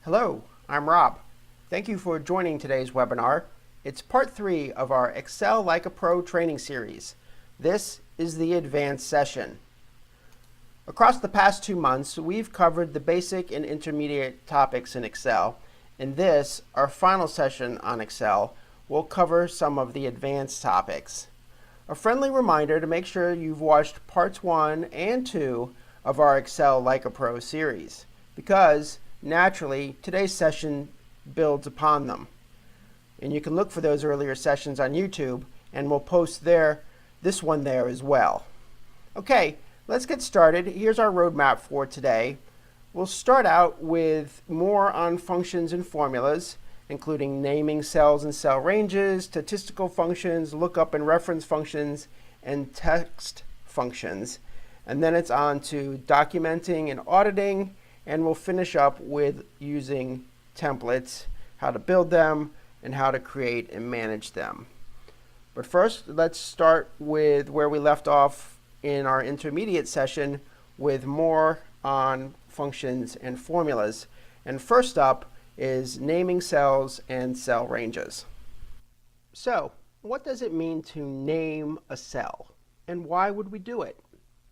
Hello, I'm Rob. Thank you for joining today's webinar. It's part 3 of our Excel Like a Pro training series. This is the advanced session. Across the past 2 months, we've covered the basic and intermediate topics in Excel. In this, our final session on Excel, we'll cover some of the advanced topics. A friendly reminder to make sure you've watched parts 1 and 2 of our Excel Like a Pro series, because naturally, today's session builds upon them. And you can look for those earlier sessions on YouTube, and we'll post this one there as well. Okay, let's get started. Here's our roadmap for today. We'll start out with more on functions and formulas, including naming cells and cell ranges, statistical functions, lookup and reference functions, and text functions. And then it's on to documenting and auditing, and we'll finish up with using templates, how to build them, and how to create and manage them. But first, let's start with where we left off in our intermediate session with more on functions and formulas. And first up is naming cells and cell ranges. So, what does it mean to name a cell? And why would we do it?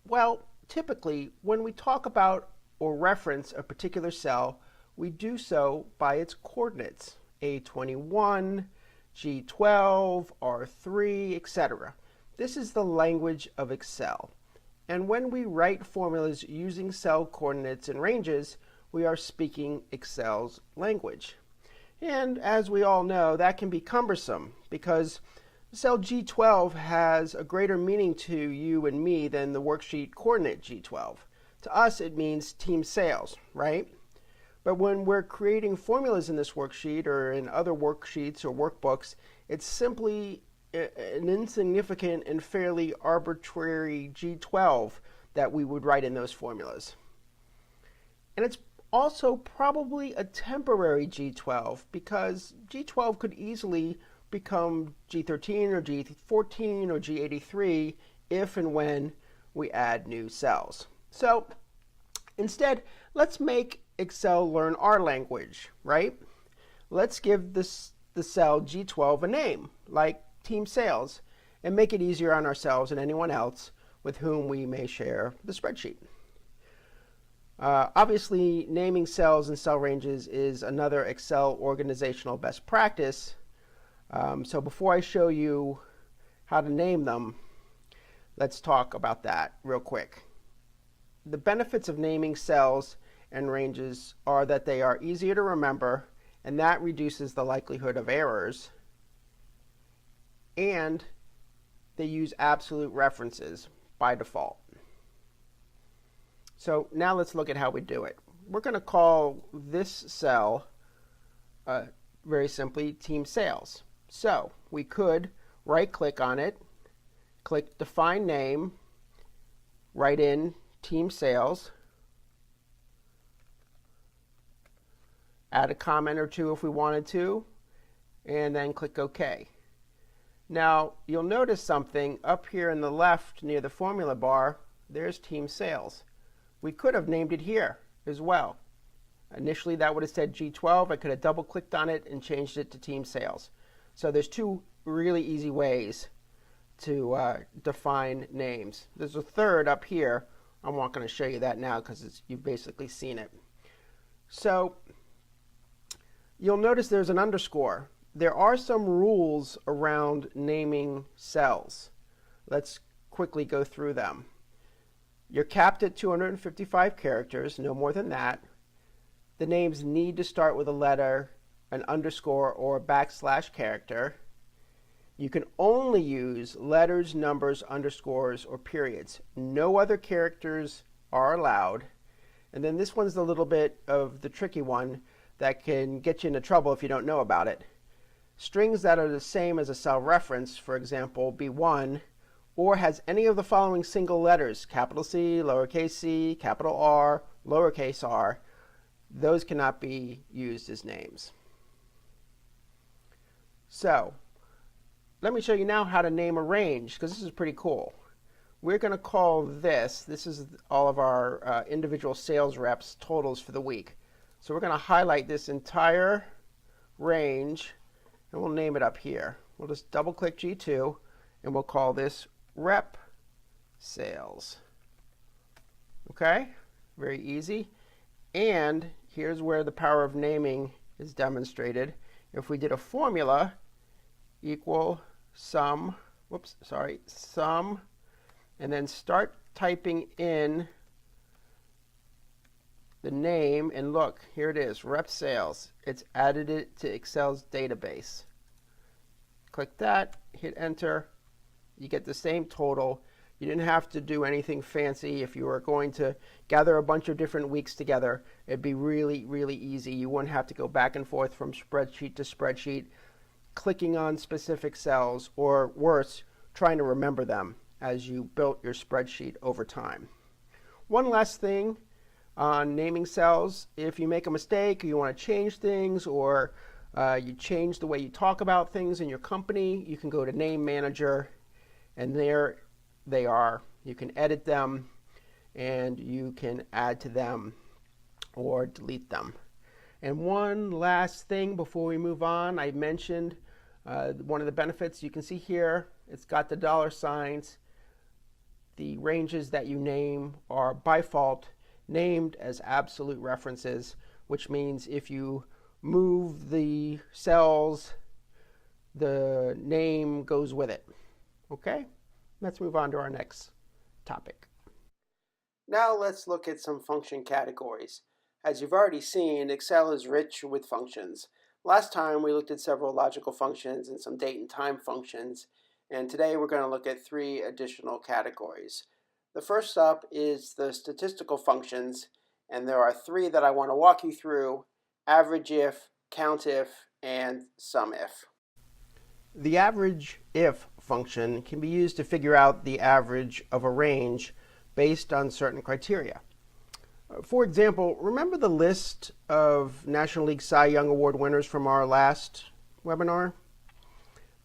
Well, typically, when we talk about or reference a particular cell, we do so by its coordinates, A21, G12, R3, etc. This is the language of Excel. And when we write formulas using cell coordinates and ranges, we are speaking Excel's language. And as we all know, that can be cumbersome because cell G12 has a greater meaning to you and me than the worksheet coordinate G12. To us, it means team sales, right? But when we're creating formulas in this worksheet or in other worksheets or workbooks, it's simply an insignificant and fairly arbitrary G12 that we would write in those formulas. And it's also probably a temporary G12 because G12 could easily become G13 or G14 or G83 if and when we add new cells. So instead, let's make Excel learn our language, right? Let's give the cell G12 a name, like team sales, and make it easier on ourselves and anyone else with whom we may share the spreadsheet. Obviously, naming cells and cell ranges is another Excel organizational best practice. So before I show you how to name them, let's talk about that real quick. The benefits of naming cells and ranges are that they are easier to remember, and that reduces the likelihood of errors, and they use absolute references by default. So now let's look at how we do it. We're going to call this cell very simply team sales. So we could right-click on it, click Define Name, write in team sales, add a comment or two if we wanted to, and then click OK. Now, you'll notice something up here in the left near the formula bar. There's team sales. We could have named it here as well. Initially, that would have said G12. I could have double-clicked on it and changed it to team sales. So there's two really easy ways to define names. There's a third up here. I'm not going to show you that now because you've basically seen it. So you'll notice there's an underscore. There are some rules around naming cells. Let's quickly go through them. You're capped at 255 characters, no more than that. The names need to start with a letter, an underscore, or a backslash character. You can only use letters, numbers, underscores, or periods. No other characters are allowed. And then this one's a little bit of the tricky one that can get you into trouble if you don't know about it. Strings that are the same as a cell reference, for example, B1, or has any of the following single letters, capital C, lowercase c, capital R, lowercase r, those cannot be used as names. So let me show you now how to name a range, because this is pretty cool. we're going to call this is all of our individual sales reps totals for the week. So we're going to highlight this entire range, and we'll name it up here. We'll just double click G2, and we'll call this rep sales. Okay, very easy. And here's where the power of naming is demonstrated. If we did a formula equal sum, sum, and then start typing in the name, and look, here it is, rep sales. It's added it to Excel's database. Click that, hit enter, you get the same total. You didn't have to do anything fancy. If you were going to gather a bunch of different weeks together, it'd be really, really easy. You wouldn't have to go back and forth from spreadsheet to spreadsheet, clicking on specific cells, or worse, trying to remember them as you built your spreadsheet over time. One last thing on naming cells: if you make a mistake, or you want to change things, or you change the way you talk about things in your company, you can go to Name Manager, and there they are. You can edit them, and you can add to them or delete them. And one last thing before we move on, I mentioned one of the benefits. You can see here, it's got the dollar signs. The ranges that you name are by default named as absolute references, which means if you move the cells, the name goes with it. Okay? Let's move on to our next topic. Now let's look at some function categories. As you've already seen, Excel is rich with functions. Last time we looked at several logical functions and some date and time functions, and today we're going to look at 3 additional categories. The first up is the statistical functions, and there are 3 that I want to walk you through: average if, count if, and sum if. The average if function can be used to figure out the average of a range based on certain criteria. For example, remember the list of National League Cy Young Award winners from our last webinar?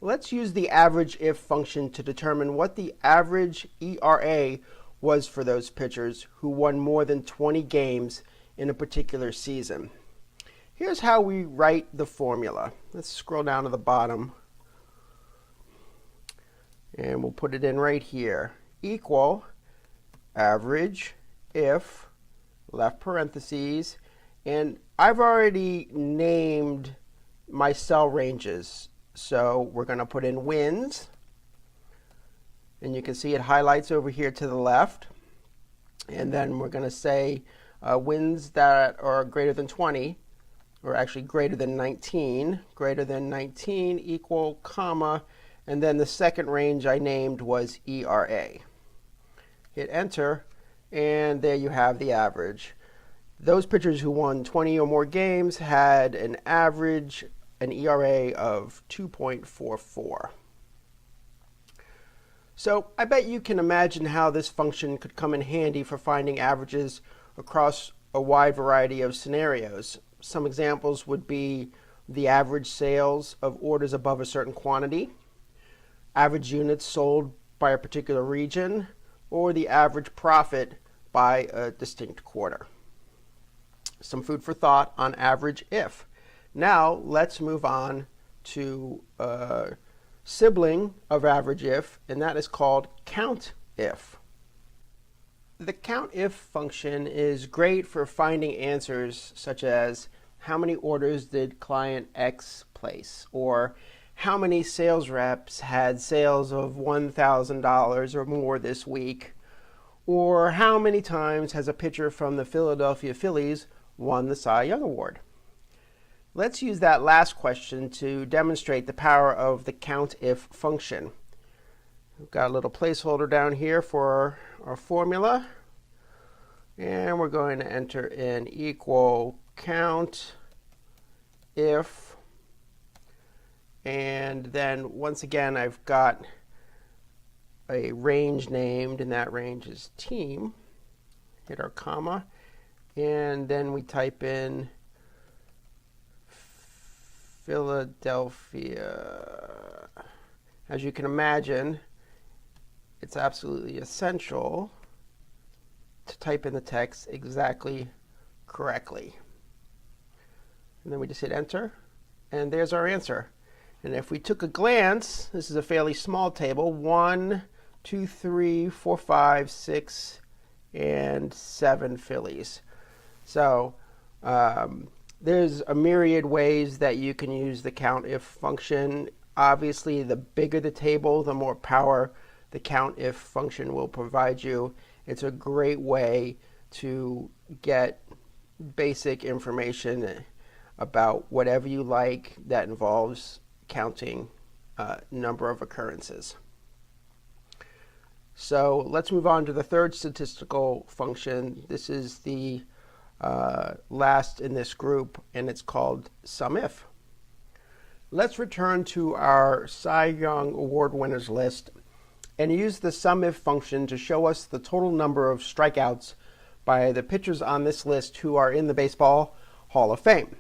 Let's use the average if function to determine what the average ERA was for those pitchers who won more than 20 games in a particular season. Here's how we write the formula. Let's scroll down to the bottom, and we'll put it in right here. Equal average if, left parentheses, and I've already named my cell ranges. So we're going to put in wins, and you can see it highlights over here to the left. And then we're going to say wins that are greater than 20, or actually greater than 19, equal, comma, and then the second range I named was ERA. Hit enter, and there you have the average. Those pitchers who won 20 or more games had an average, an ERA of 2.44. So I bet you can imagine how this function could come in handy for finding averages across a wide variety of scenarios. Some examples would be the average sales of orders above a certain quantity, average units sold by a particular region, or the average profit by a distinct quarter. Some food for thought on average if. Now let's move on to a sibling of average if, and that is called count if. The count if function is great for finding answers such as how many orders did client X place, or how many sales reps had sales of $1,000 or more this week, or how many times has a pitcher from the Philadelphia Phillies won the Cy Young Award. Let's use that last question to demonstrate the power of the count if function. We've got a little placeholder down here for our formula, and we're going to enter in equal count if, and then once again I've got a range named, and that range is team. Hit our comma, and then we type in Philadelphia. As you can imagine, it's absolutely essential to type in the text exactly correctly. And then we just hit enter, and there's our answer. And if we took a glance, this is a fairly small table, 1, 2, 3, 4, 5, 6, and 7 fillies. So there's a myriad ways that you can use the COUNTIF function. Obviously, the bigger the table, the more power the COUNTIF function will provide you. It's a great way to get basic information about whatever you like that involves counting number of occurrences. So let's move on to the third statistical function. This is the last in this group, and it's called SUMIF. Let's return to our Cy Young Award winners list and use the SUMIF function to show us the total number of strikeouts by the pitchers on this list who are in the Baseball Hall of Fame.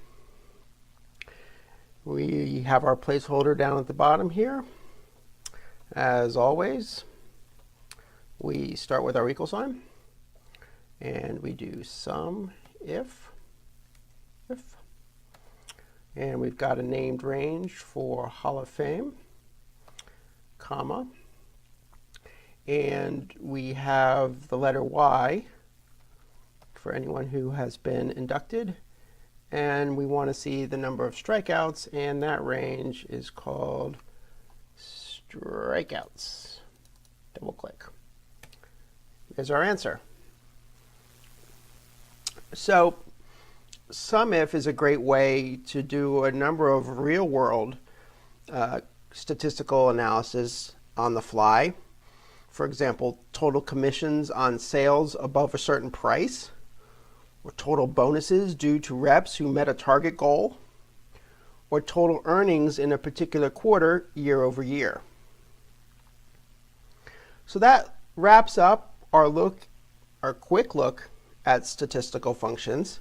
We have our placeholder down at the bottom here. As always, we start with our equal sign, and we do SUMIF, and we've got a named range for Hall of Fame, comma, and we have the letter Y for anyone who has been inducted, and we want to see the number of strikeouts, and that range is called strikeouts. Double click. There's our answer. So SUMIF is a great way to do a number of real-world statistical analysis on the fly. For example, total commissions on sales above a certain price, or total bonuses due to reps who met a target goal, or total earnings in a particular quarter year over year. So that wraps up our quick look at statistical functions.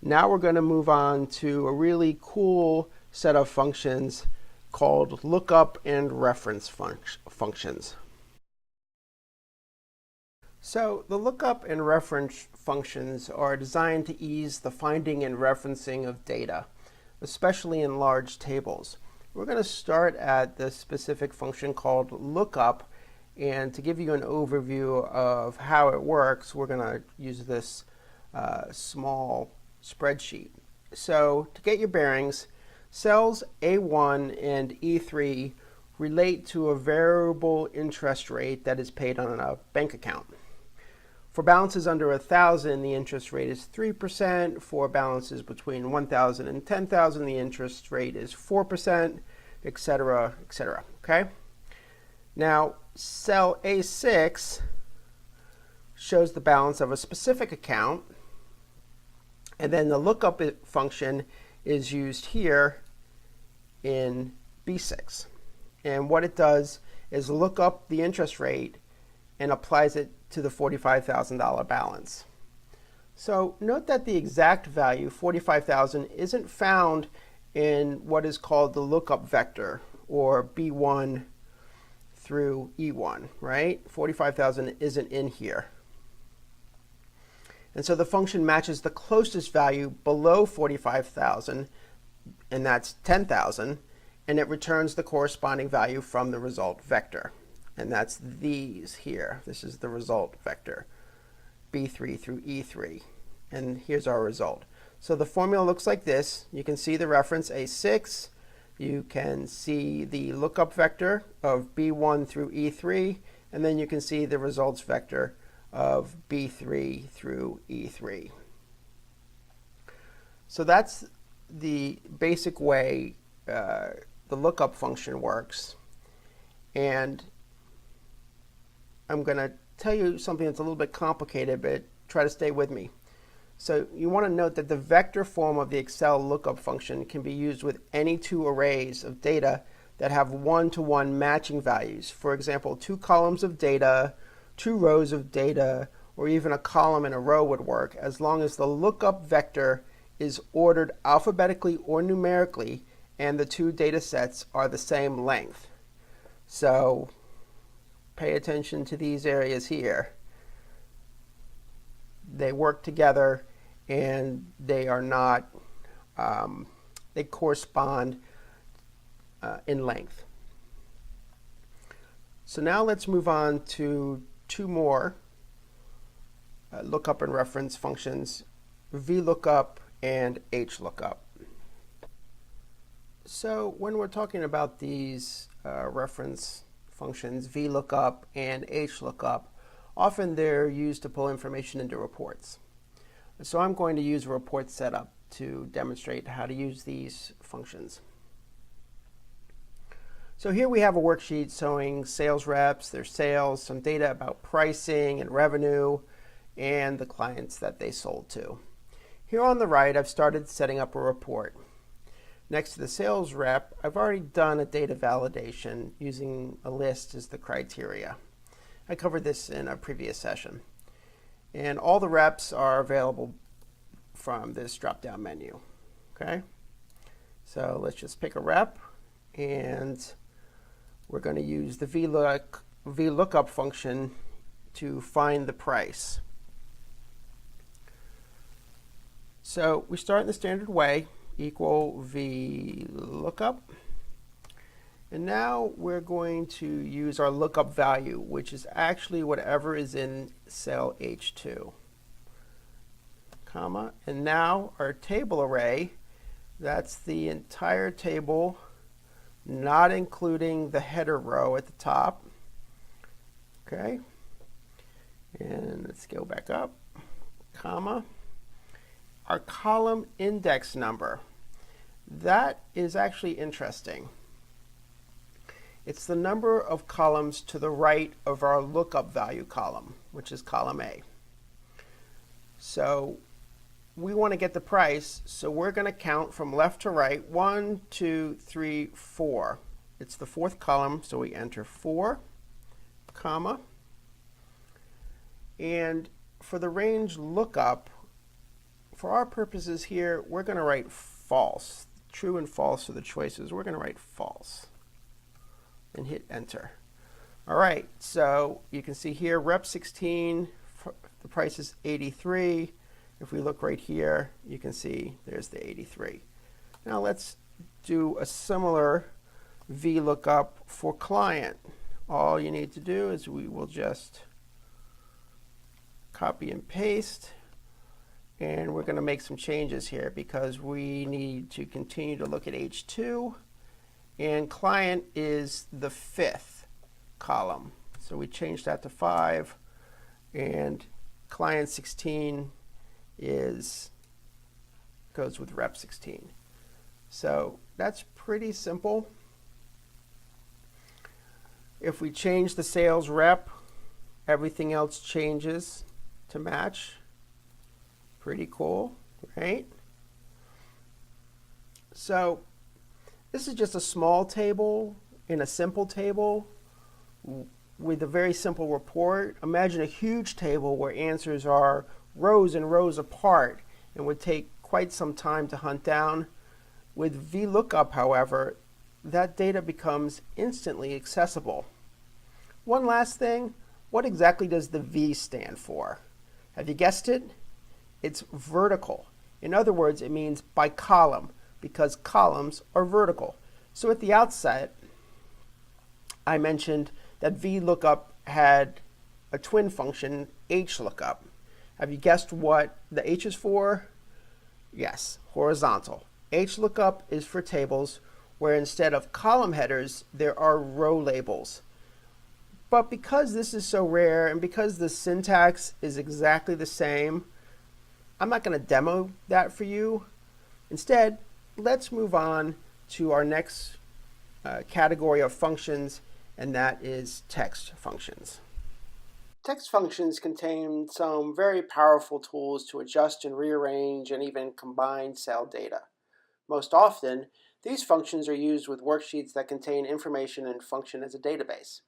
Now we're going to move on to a really cool set of functions called lookup and reference functions. So the lookup and reference functions are designed to ease the finding and referencing of data, especially in large tables. We're going to start at the specific function called lookup, and to give you an overview of how it works, we're going to use this small spreadsheet. So to get your bearings, cells A1 and E3 relate to a variable interest rate that is paid on a bank account. For balances under 1,000, the interest rate is 3%. For balances between 1,000 and 10,000, the interest rate is 4%, etc., etc. Okay? Now, cell A6 shows the balance of a specific account, and then the lookup function is used here in B6. And what it does is look up the interest rate and applies it to the $45,000 balance. So note that the exact value, 45,000, isn't found in what is called the lookup vector, or B1 through E1, right? 45,000 isn't in here. And so the function matches the closest value below 45,000, and that's 10,000, and it returns the corresponding value from the result vector. And that's these here. This is the result vector, B3 through E3. And here's our result. So the formula looks like this. You can see the reference A6. You can see the lookup vector of B1 through E3. And then you can see the results vector of B3 through E3. So that's the basic way the lookup function works. And I'm going to tell you something that's a little bit complicated, but try to stay with me. So you want to note that the vector form of the Excel lookup function can be used with any two arrays of data that have one-to-one matching values. For example, 2 columns of data, 2 rows of data, or even a column and a row would work, as long as the lookup vector is ordered alphabetically or numerically and the 2 data sets are the same length. So, for example, 2 columns of data, 2 rows of data, 2 columns and a row would work as long as the lookup vector is ordered alphabetically or numerically and the 2 data sets are the same length. So, for example, 2 columns of data, 2 rows of data, 2 columns and a row would work as long as the lookup vector is ordered alphabetically or numerically and the 2 data sets are the same length. So pay attention to these areas here. They work together and they are not, they correspond in length. So now let's move on to two more lookup and reference functions, VLOOKUP and HLOOKUP. So when we're talking about these reference functions, VLOOKUP and HLOOKUP, often they're used to pull information into reports. So I'm going to use a report setup to demonstrate how to use these functions. So here we have a worksheet showing sales reps, their sales, some data about pricing and revenue, and the clients that they sold to. Here on the right, I've started setting up a report. Next to the sales rep, I've already done a data validation using a list as the criteria. I covered this in a previous session. And all the reps are available from this drop-down menu. Okay? So let's just pick a rep, and we're going to use the VLOOKUP function to find the price. So we start in the standard way, equal VLOOKUP. And now we're going to use our lookup value, which is actually whatever is in cell H2, comma. And now our table array, that's the entire table, not including the header row at the top. Okay. And let's go back up, comma. Our column index number, that is actually interesting. It's the number of columns to the right of our lookup value column, which is column A. So we want to get the price, so we're going to count from left to right, 1, 2, 3, 4. It's the fourth column, so we enter 4, comma. And for the range lookup, for our purposes here, we're going to write false. True and false are the choices. We're going to write false and hit enter. All right, so you can see here, rep 16, the price is 83. If we look right here, you can see there's the 83. Now let's do a similar VLOOKUP for client. All you need to do is we will just copy and paste. And we're going to make some changes here because we need to continue to look at H2. And client is the fifth column. So we change that to 5. And client 16 goes with rep 16. So that's pretty simple. If we change the sales rep, everything else changes to match. Pretty cool, right? So this is just a small table in a simple table with a very simple report. Imagine a huge table where answers are rows and rows apart and would take quite some time to hunt down. With VLOOKUP, however, that data becomes instantly accessible. One last thing, what exactly does the V stand for? Have you guessed it? It's vertical. In other words, it means by column, because columns are vertical. So at the outset, I mentioned that VLOOKUP had a twin function, HLOOKUP. Have you guessed what the H is for? Yes, horizontal. HLOOKUP is for tables where instead of column headers, there are row labels. But because this is so rare and because the syntax is exactly the same, I'm not going to demo that for you. Instead, let's move on to our next category of functions, and that is text functions. Text functions contain some very powerful tools to adjust and rearrange and even combine cell data. Most often, these functions are used with worksheets that contain information and function as a database.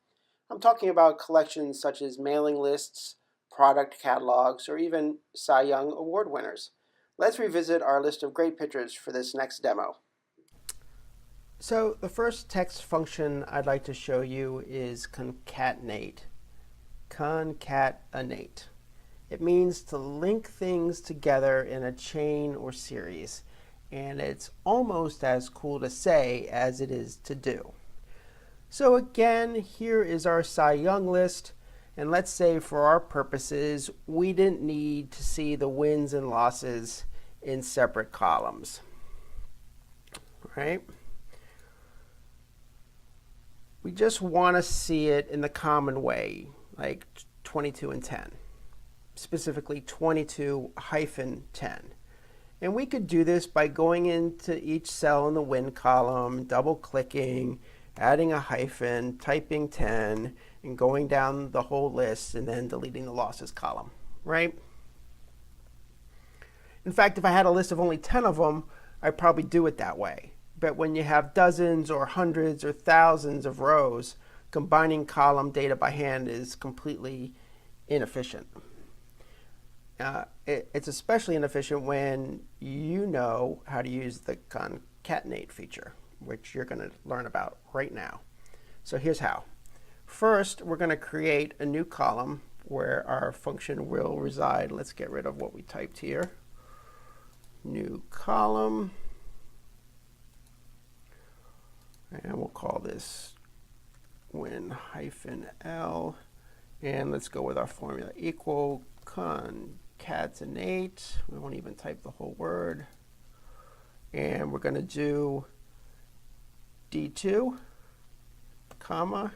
I'm talking about collections such as mailing lists, product catalogs, or even Cy Young Award winners. Let's revisit our list of great pictures for this next demo. So the first text function I'd like to show you is concatenate. concatenate. It means to link things together in a chain or series, and it's almost as cool to say as it is to do. So again, here is our Cy Young list, and let's say for our purposes, we didn't need to see the wins and losses in separate columns. Right? We just want to see it in the common way, like 22 and 10, specifically 22-10. And we could do this by going into each cell in the win column, double-clicking, adding a hyphen, typing 10, and going down the whole list, and then deleting the losses column, right? In fact, if I had a list of only 10 of them, I'd probably do it that way. But when you have dozens or hundreds or thousands of rows, combining column data by hand is completely inefficient. It's especially inefficient when you know how to use the concatenate feature, which you're going to learn about right now. So here's how. First, we're going to create a new column where our function will reside. Let's get rid of what we typed here. New column. And we'll call this win-L. And let's go with our formula equal concatenate. We won't even type the whole word. And we're going to do D2, comma,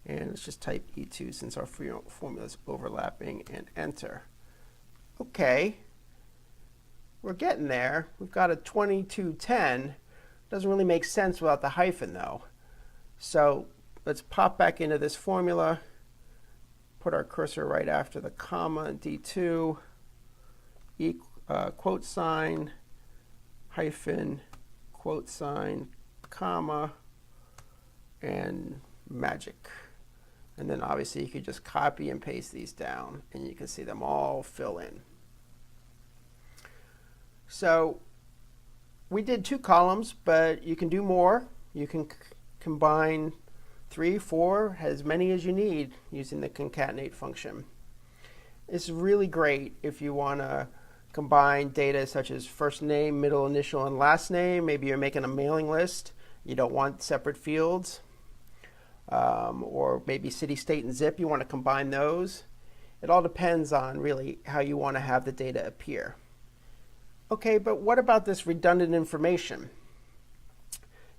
and let's just type E2 since our formula is overlapping, and enter. Okay, we're getting there. We've got a 2210. Doesn't really make sense without the hyphen though. So let's pop back into this formula, put our cursor right after the comma, D2, quote sign, hyphen, quote sign, comma, and magic. And then obviously you could just copy and paste these down and you can see them all fill in. So we did 2 columns, but you can do more. You can combine 3, 4, as many as you need using the concatenate function. It's really great if you want to combine data such as first name, middle initial, and last name. Maybe you're making a mailing list. You don't want separate fields. Or maybe city, state, and zip. You want to combine those. It all depends on really how you want to have the data appear. Okay, but what about this redundant information?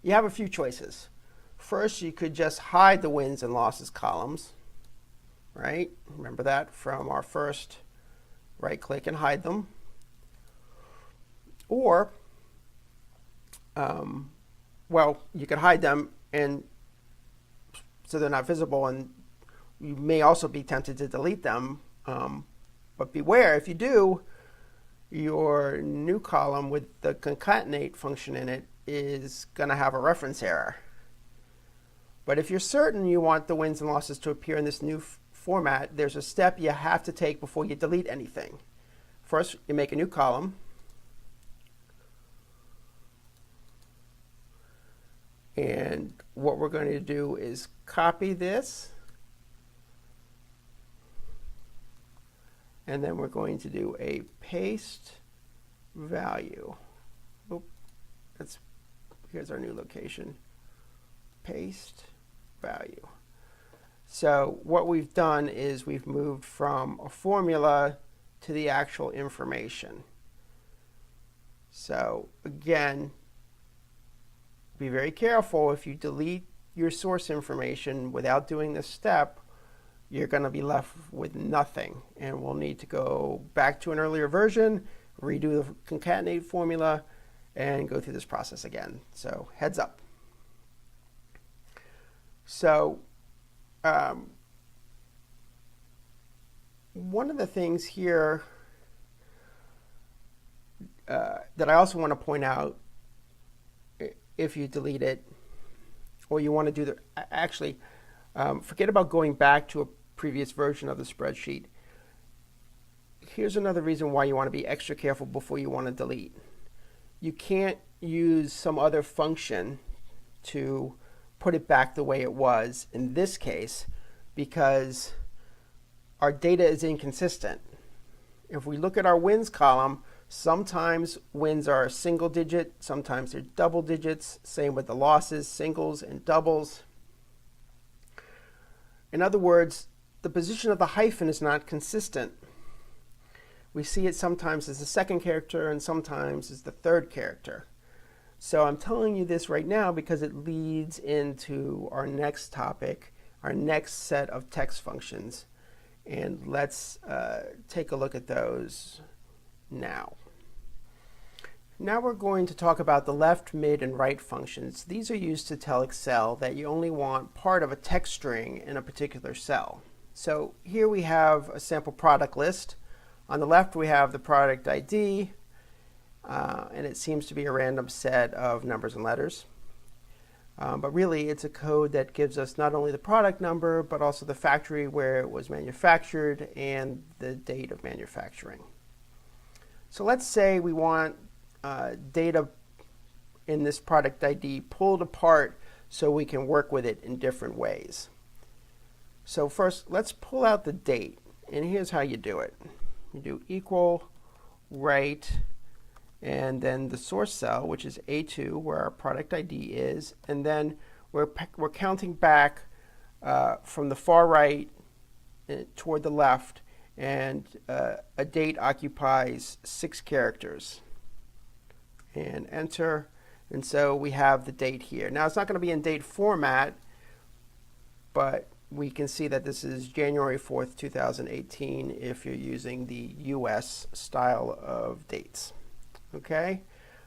You have a few choices. First, you could just hide the wins and losses columns, right? Remember that from our first right-click and hide them. Or, well, you could hide them and so they're not visible, and you may also be tempted to delete them. But beware, if you do, your new column with the concatenate function in it is going to have a reference error. But if you're certain you want the wins and losses to appear in this new format, there's a step you have to take before you delete anything. First, you make a new column. And what we're going to do is copy this. And then we're going to do a paste value. Oop, here's our new location. Paste value. So what we've done is we've moved from a formula to the actual information. So again, be very careful. If you delete your source information without doing this step, you're going to be left with nothing. And we'll need to go back to an earlier version, redo the concatenate formula, and go through this process again. So heads up. So one of the things here that I also want to point out, if you delete it, or you want to do the, actually, forget about going back to a previous version of the spreadsheet. Here's another reason why you want to be extra careful before you want to delete. You can't use some other function to put it back the way it was in this case, because our data is inconsistent. If we look at our wins column, sometimes wins are single digit, sometimes they're double digits. Same with the losses, singles and doubles. In other words, the position of the hyphen is not consistent. We see it sometimes as the second character and sometimes as the third character. So I'm telling you this right now because it leads into our next topic, our next set of text functions. And let's take a look at those now. Now we're going to talk about the left, mid, and right functions. These are used to tell Excel that you only want part of a text string in a particular cell. So here we have a sample product list. On the left we have the product ID, and it seems to be a random set of numbers and letters. But really it's a code that gives us not only the product number, but also the factory where it was manufactured and the date of manufacturing. So let's say we want data in this product ID pulled apart so we can work with it in different ways. So first, let's pull out the date, and here's how you do it. You do equal, right, and then the source cell, which is A2, where our product ID is, and then we're counting back from the far right toward the left, and a date occupies 6 characters. And enter, and so we have the date here. Now it's not going to be in date format, but we can see that this is January 4th, 2018 if you're using the US style of dates. Okay,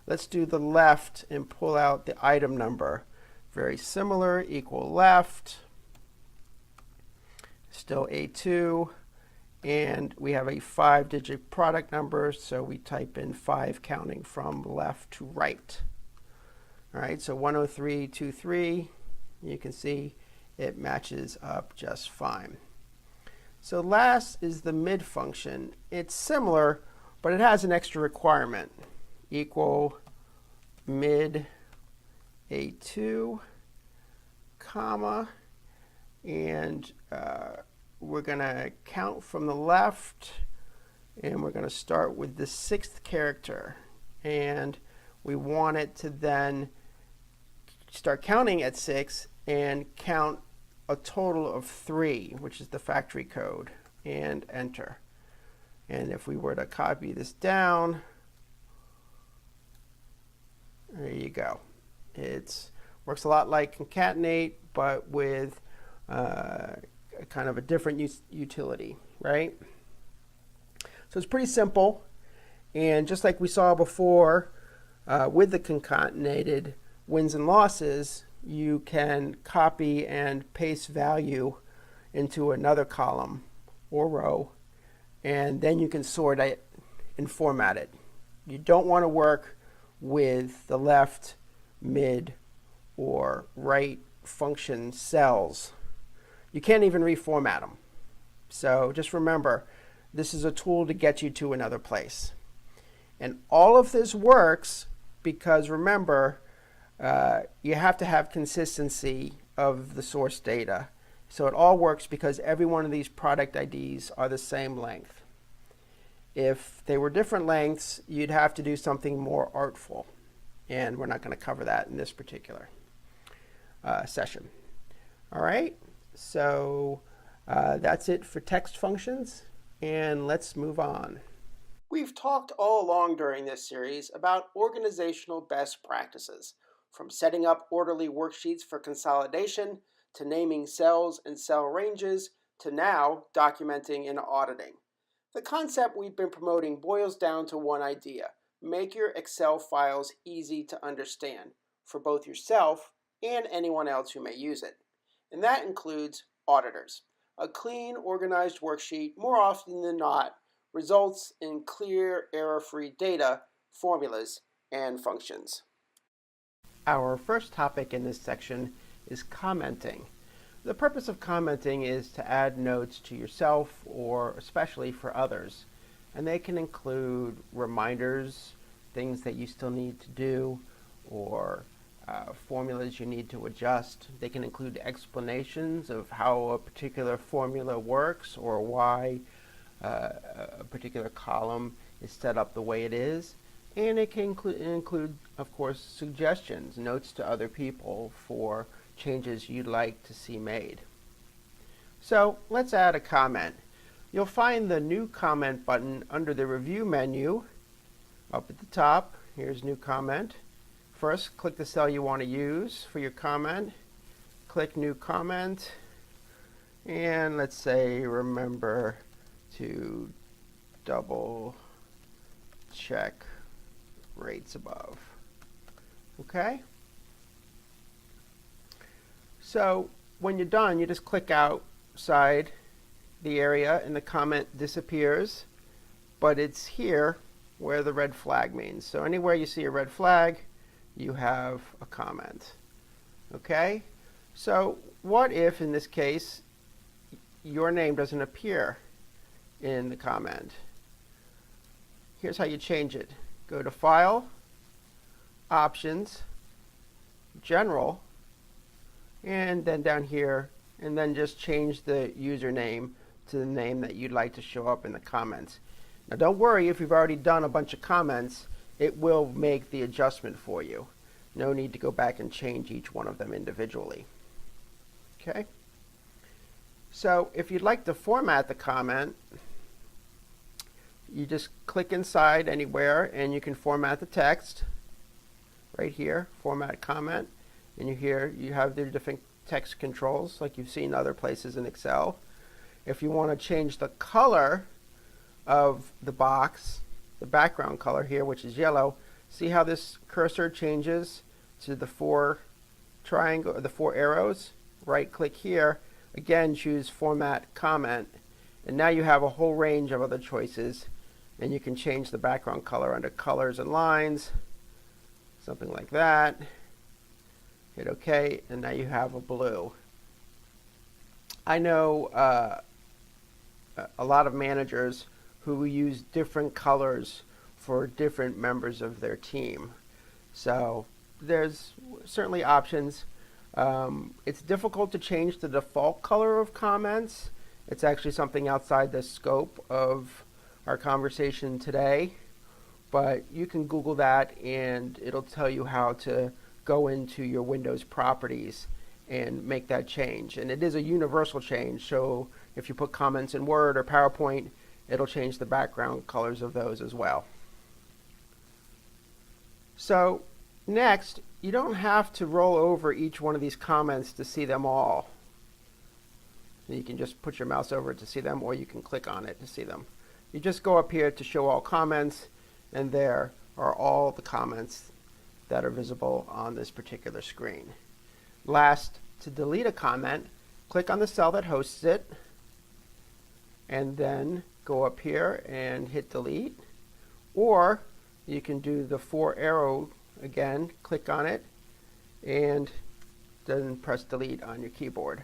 let's do the left and pull out the item number. Very similar, equal left, still A2, and we have a 5-digit product number, so we type in 5 counting from left to right. All right, so 10323, you can see it matches up just fine. So last is the mid function. It's similar, but it has an extra requirement. Equal mid A2, comma, and we're going to count from the left, and we're going to start with the 6th character. And we want it to then start counting at 6 and count a total of 3, which is the factory code, and enter. And if we were to copy this down, there you go. It works a lot like concatenate, but with kind of a different utility, right? So it's pretty simple, and just like we saw before with the concatenated wins and losses, you can copy and paste value into another column or row, and then you can sort it and format it. You don't want to work with the left, mid, or right function cells. You can't even reformat them. So just remember, this is a tool to get you to another place. And all of this works because, remember, you have to have consistency of the source data. So it all works because every one of these product IDs are the same length. If they were different lengths, you'd have to do something more artful. And we're not going to cover that in this particular session. All right, so that's it for text functions, and let's move on. We've talked all along during this series about organizational best practices, from setting up orderly worksheets for consolidation, to naming cells and cell ranges, to now documenting and auditing. The concept we've been promoting boils down to one idea: make your Excel files easy to understand for both yourself and anyone else who may use it. And that includes auditors. A clean, organized worksheet, more often than not, results in clear, error-free data, formulas, and functions. Our first topic in this section is commenting. The purpose of commenting is to add notes to yourself or especially for others. And they can include reminders, things that you still need to do, or formulas you need to adjust. They can include explanations of how a particular formula works or why a particular column is set up the way it is. And it can include, of course, suggestions, notes to other people for changes you'd like to see made. So let's add a comment. You'll find the New Comment button under the Review menu up at the top. Here's New Comment. First, click the cell you want to use for your comment. Click New Comment. And let's say, remember to double check rates above. Okay? So when you're done, you just click outside the area and the comment disappears, but it's here where the red flag means. So anywhere you see a red flag, you have a comment. Okay? So what if, in this case, your name doesn't appear in the comment? Here's how you change it. Go to File, Options, General, and then down here, and then just change the username to the name that you'd like to show up in the comments. Now don't worry if you've already done a bunch of comments, it will make the adjustment for you. No need to go back and change each one of them individually. Okay? So if you'd like to format the comment, you just click inside anywhere and you can format the text right here, format comment, and you have the different text controls like you've seen other places in Excel. If you want to change the color of the box, the background color here, which is yellow, see how this cursor changes to the four arrows? Right click here, again choose Format Comment, and now you have a whole range of other choices. And you can change the background color under Colors and Lines, something like that. Hit OK, and now you have a blue. I know a lot of managers who use different colors for different members of their team. So there's certainly options. It's difficult to change the default color of comments. It's actually something outside the scope of our conversation today, but you can Google that and it'll tell you how to go into your Windows properties and make that change. And it is a universal change, so if you put comments in Word or PowerPoint, it'll change the background colors of those as well. So next, you don't have to roll over each one of these comments to see them all. You can just put your mouse over it to see them, or you can click on it to see them. You just go up here to Show All Comments, and there are all the comments that are visible on this particular screen. Last, to delete a comment, click on the cell that hosts it, and then go up here and hit Delete. Or you can do the 4-arrow again, click on it, and then press Delete on your keyboard.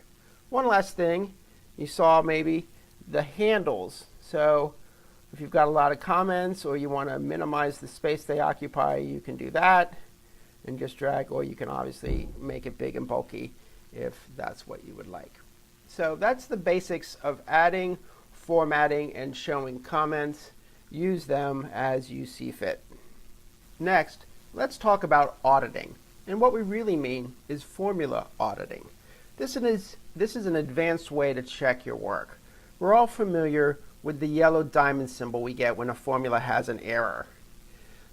One last thing, you saw maybe the handles. So if you've got a lot of comments or you want to minimize the space they occupy, you can do that and just drag, or you can obviously make it big and bulky if that's what you would like. So that's the basics of adding, formatting, and showing comments. Use them as you see fit. Next, let's talk about auditing. And what we really mean is formula auditing. This is an advanced way to check your work. We're all familiar with the yellow diamond symbol we get when a formula has an error.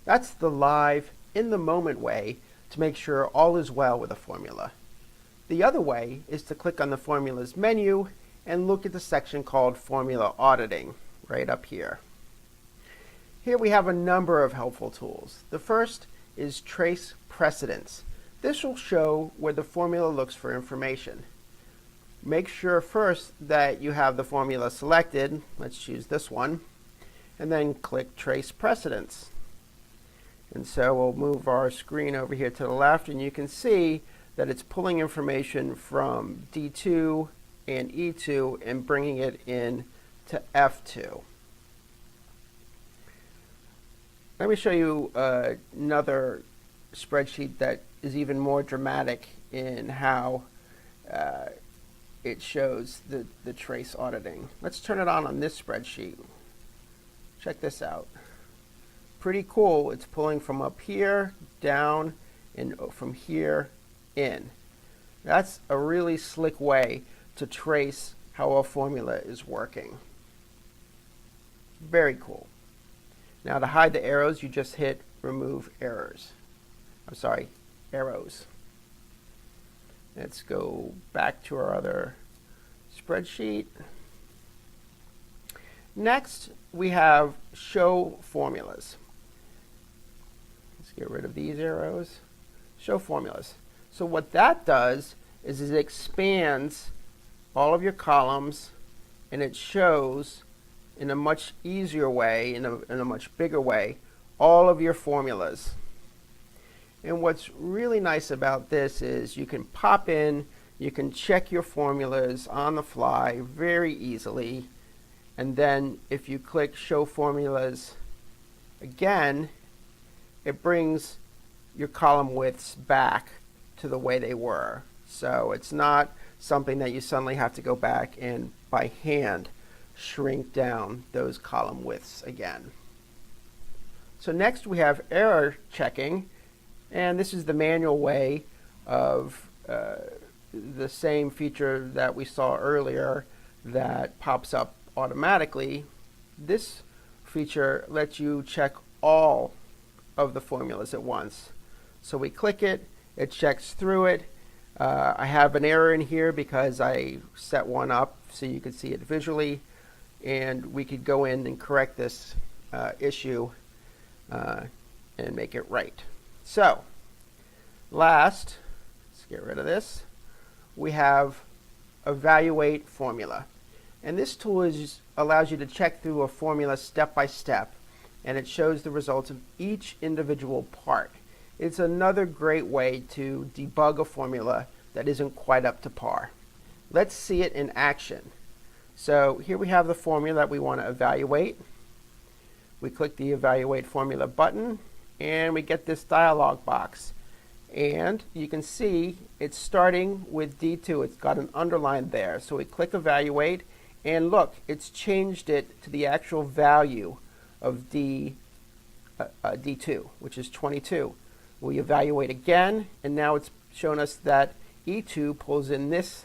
That's the live, in-the-moment way to make sure all is well with a formula. The other way is to click on the Formulas menu and look at the section called Formula Auditing, right up here. Here we have a number of helpful tools. The first is Trace Precedence. This will show where the formula looks for information. Make sure first that you have the formula selected. Let's choose this one. And then click Trace Precedence. And so we'll move our screen over here to the left, and you can see that it's pulling information from D2 and E2 and bringing it in to F2. Let me show you another spreadsheet that is even more dramatic in how it shows the trace auditing. Let's turn it on this spreadsheet. Check this out. Pretty cool. It's pulling from up here, down, and from here, in. That's a really slick way to trace how a formula is working. Very cool. Now to hide the arrows, you just hit remove errors. Arrows. Let's go back to our other spreadsheet. Next, we have show formulas. Let's get rid of these arrows. Show formulas. So what that does is it expands all of your columns, and it shows in a much easier way, in a much bigger way, all of your formulas. And what's really nice about this is you can pop in, you can check your formulas on the fly very easily, and then if you click show formulas again, it brings your column widths back to the way they were. So it's not something that you suddenly have to go back and by hand shrink down those column widths again. So next we have error checking, and this is the manual way of the same feature that we saw earlier that pops up automatically. This feature lets you check all of the formulas at once. So we click it, it checks through it. I have an error in here because I set one up so you can see it visually, and we could go in and correct this issue and make it right. So last, let's get rid of this, we have evaluate formula. And this tool allows you to check through a formula step by step, and it shows the results of each individual part. It's another great way to debug a formula that isn't quite up to par. Let's see it in action. So here we have the formula that we want to evaluate. We click the evaluate formula button, and we get this dialog box. And you can see it's starting with D2. It's got an underline there. So we click evaluate, and look, it's changed it to the actual value of D2, which is 22. We evaluate again, and now it's shown us that E2 pulls in this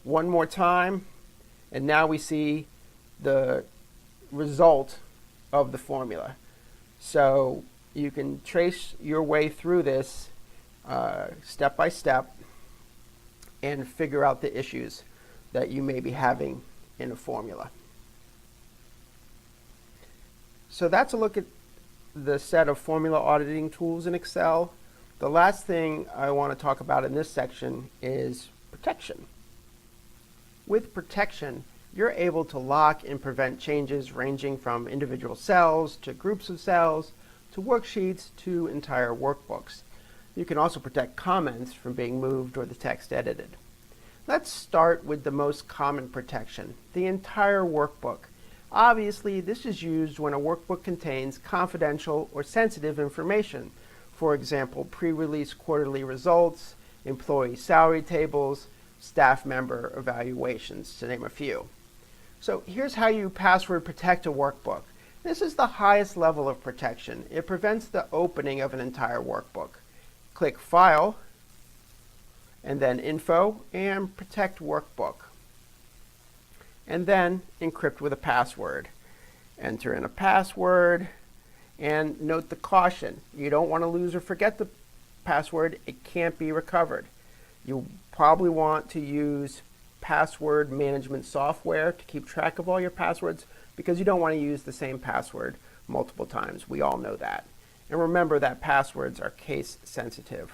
one more time, and now we see the result of the formula. So you can trace your way through this step by step and figure out the issues that you may be having in a formula. So that's a look at the set of formula auditing tools in Excel. The last thing I want to talk about in this section is protection. With protection, you're able to lock and prevent changes ranging from individual cells to groups of cells to worksheets to entire workbooks. You can also protect comments from being moved or the text edited. Let's start with the most common protection, the entire workbook. Obviously, this is used when a workbook contains confidential or sensitive information. For example, pre-release quarterly results, employee salary tables, staff member evaluations, to name a few. So here's how you password protect a workbook. This is the highest level of protection. It prevents the opening of an entire workbook. Click File, and then Info, and Protect Workbook. And then encrypt with a password. Enter in a password, and note the caution. You don't want to lose or forget the password. It can't be recovered. You probably want to use password management software to keep track of all your passwords, because you don't want to use the same password multiple times. We all know that. And remember that passwords are case sensitive.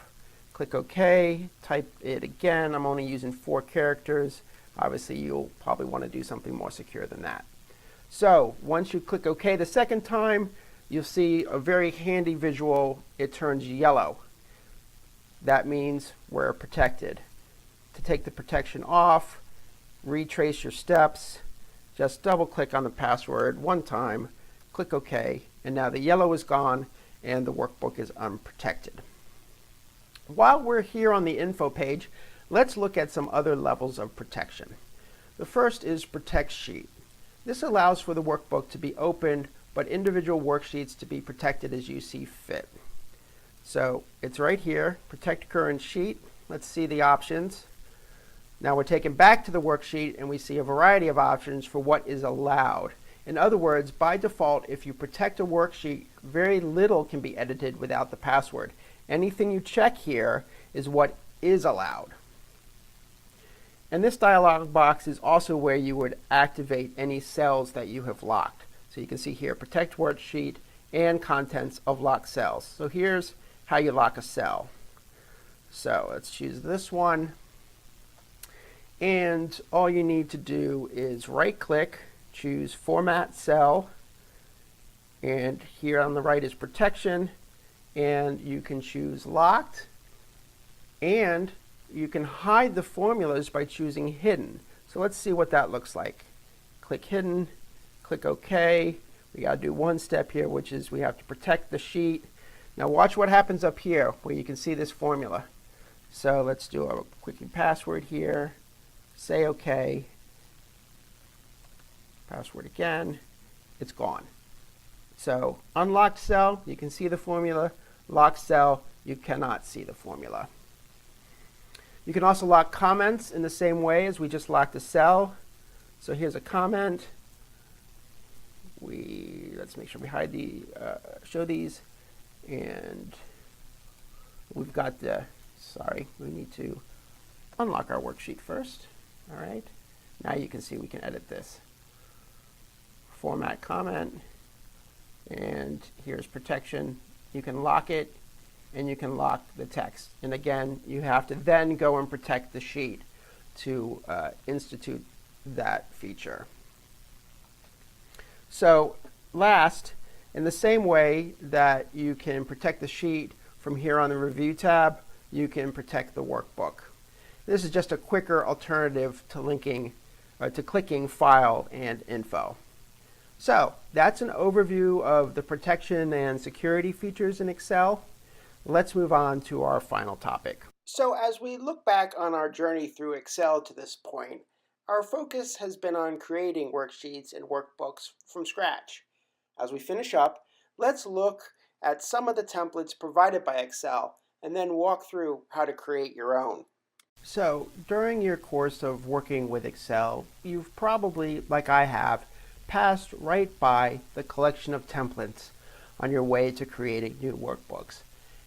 Click OK, type it again. I'm only using 4 characters. Obviously, you'll probably want to do something more secure than that. So once you click OK the second time, you'll see a very handy visual. It turns yellow. That means we're protected. To take the protection off, retrace your steps, just double click on the password one time, click OK, and now the yellow is gone and the workbook is unprotected. While we're here on the info page, let's look at some other levels of protection. The first is Protect Sheet. This allows for the workbook to be opened, but individual worksheets to be protected as you see fit. So it's right here, Protect Current Sheet. Let's see the options. Now we're taken back to the worksheet and we see a variety of options for what is allowed. In other words, by default, if you protect a worksheet, very little can be edited without the password. Anything you check here is what is allowed. And this dialog box is also where you would activate any cells that you have locked. So you can see here, Protect Worksheet and Contents of Locked Cells. So here's how you lock a cell. So let's choose this one. And all you need to do is right-click, choose Format Cell, and here on the right is Protection, and you can choose Locked, and you can hide the formulas by choosing Hidden. So let's see what that looks like. Click Hidden, click OK. We got to do one step here, which is we have to protect the sheet. Now watch what happens up here where you can see this formula. So let's do a quickie password here. Say OK. Password again. It's gone. So unlocked cell, you can see the formula. Locked cell, you cannot see the formula. You can also lock comments in the same way as we just locked a cell. So here's a comment. Let's make sure we hide show these. And we've got we need to unlock our worksheet first. All right. Now you can see we can edit this. Format comment. And here's protection. You can lock it and you can lock the text. And again, you have to then go and protect the sheet to institute that feature. So last, in the same way that you can protect the sheet from here on the Review tab, you can protect the workbook. This is just a quicker alternative to clicking File and Info. So that's an overview of the protection and security features in Excel. Let's move on to our final topic. So as we look back on our journey through Excel to this point, our focus has been on creating worksheets and workbooks from scratch. As we finish up, let's look at some of the templates provided by Excel and then walk through how to create your own. So during your course of working with Excel, you've probably, like I have, passed right by the collection of templates on your way to creating new workbooks.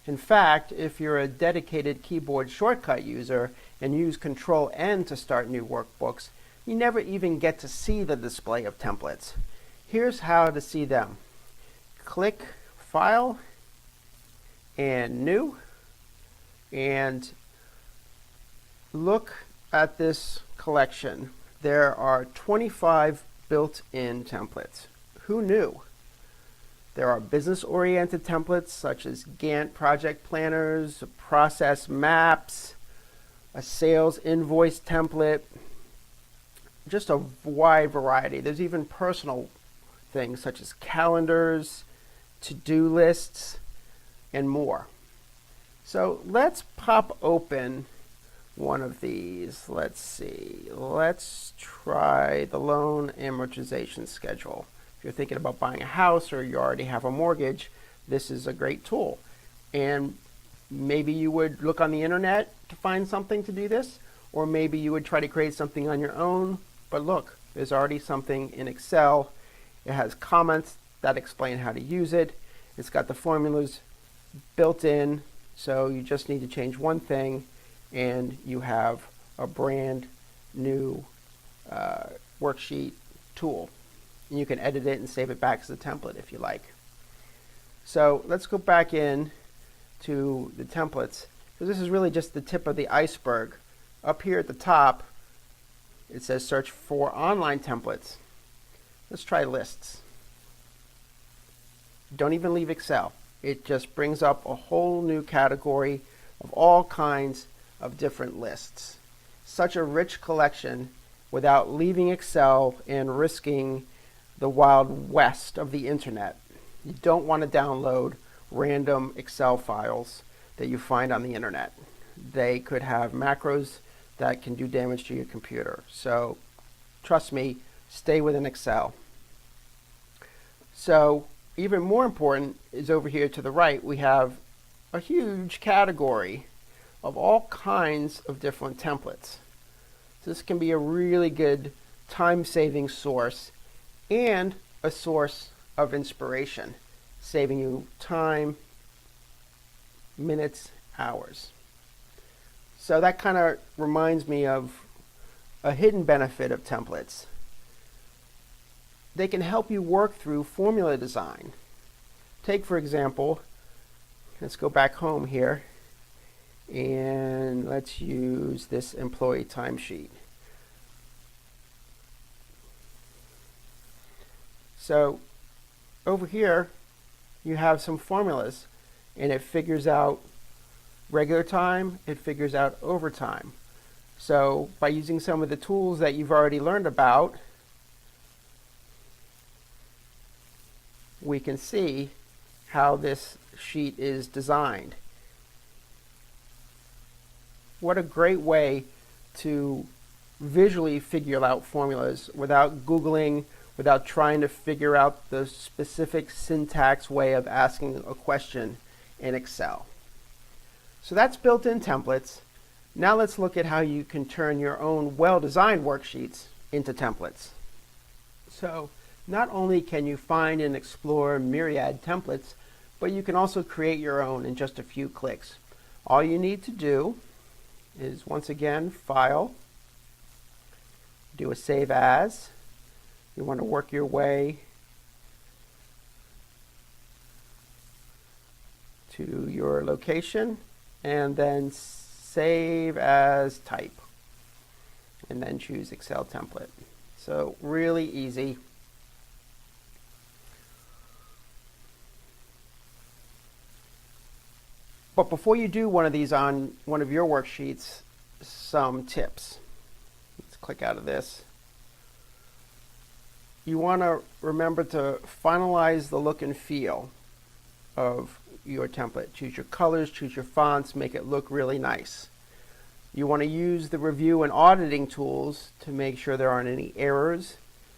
In fact, if you're a dedicated keyboard shortcut user and use Control-N to start new workbooks, you never even get to see the display of templates. Here's how to see them. Click File and New, and look at this collection. There are 25 built-in templates. Who knew? There are business-oriented templates such as Gantt project planners, process maps, a sales invoice template, just a wide variety. There's even personal things such as calendars, to-do lists, and more. So let's pop open one of these. Let's see. Let's try the loan amortization schedule. If you're thinking about buying a house or you already have a mortgage, this is a great tool. And maybe you would look on the internet to find something to do this, or maybe you would try to create something on your own. But look, there's already something in Excel. It has comments that explain how to use it. It's got the formulas built in, so you just need to change one thing and you have a brand new worksheet tool. And you can edit it and save it back as a template if you like. So let's go back in to the templates, because this is really just the tip of the iceberg. Up here at the top, it says search for online templates. Let's try lists. Don't even leave Excel. It just brings up a whole new category of all kinds of different lists. Such a rich collection without leaving Excel and risking the wild west of the internet. You don't want to download random Excel files that you find on the internet. They could have macros that can do damage to your computer. So trust me, stay within Excel. So even more important is over here to the right, we have a huge category of all kinds of different templates. This can be a really good time-saving source and a source of inspiration, saving you time, minutes, hours. So that kind of reminds me of a hidden benefit of templates. They can help you work through formula design. Take, for example, let's go back home here, and let's use this employee timesheet. So over here, you have some formulas, and it figures out regular time, it figures out overtime. So by using some of the tools that you've already learned about, we can see how this sheet is designed. What a great way to visually figure out formulas without Googling, without trying to figure out the specific syntax way of asking a question in Excel. So that's built-in templates. Now let's look at how you can turn your own well-designed worksheets into templates. So not only can you find and explore myriad templates, but you can also create your own in just a few clicks. All you need to do is, once again, File, do a Save As. You want to work your way to your location, and then Save As Type, and then choose Excel template. So really easy. But before you do one of these on one of your worksheets, some tips. Let's click out of this. You want to remember to finalize the look and feel of your template. Choose your colors, choose your fonts, make it look really nice. You want to use the review and auditing tools to make sure there aren't any errors.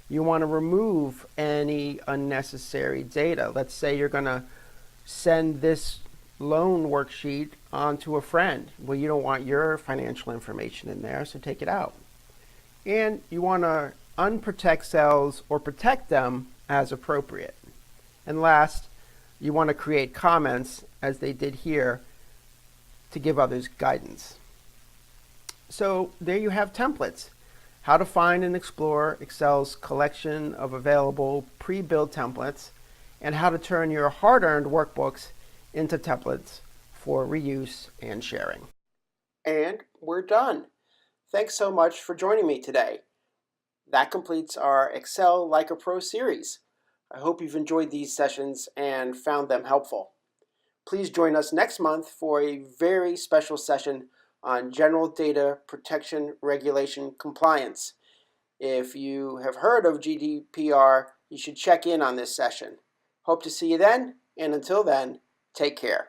You want to remove any unnecessary data. Let's say you're going to send this loan worksheet onto a friend. Well, you don't want your financial information in there, so take it out. And you want to unprotect cells or protect them as appropriate. And last, you want to create comments, as they did here, to give others guidance. So there you have templates. How to find and explore Excel's collection of available pre-built templates, and how to turn your hard-earned workbooks into templates for reuse and sharing. And we're done. Thanks so much for joining me today. That completes our Excel Like a Pro series. I hope you've enjoyed these sessions and found them helpful. Please join us next month for a very special session on General Data Protection Regulation Compliance. If you have heard of GDPR, you should check in on this session. Hope to see you then, and until then, take care.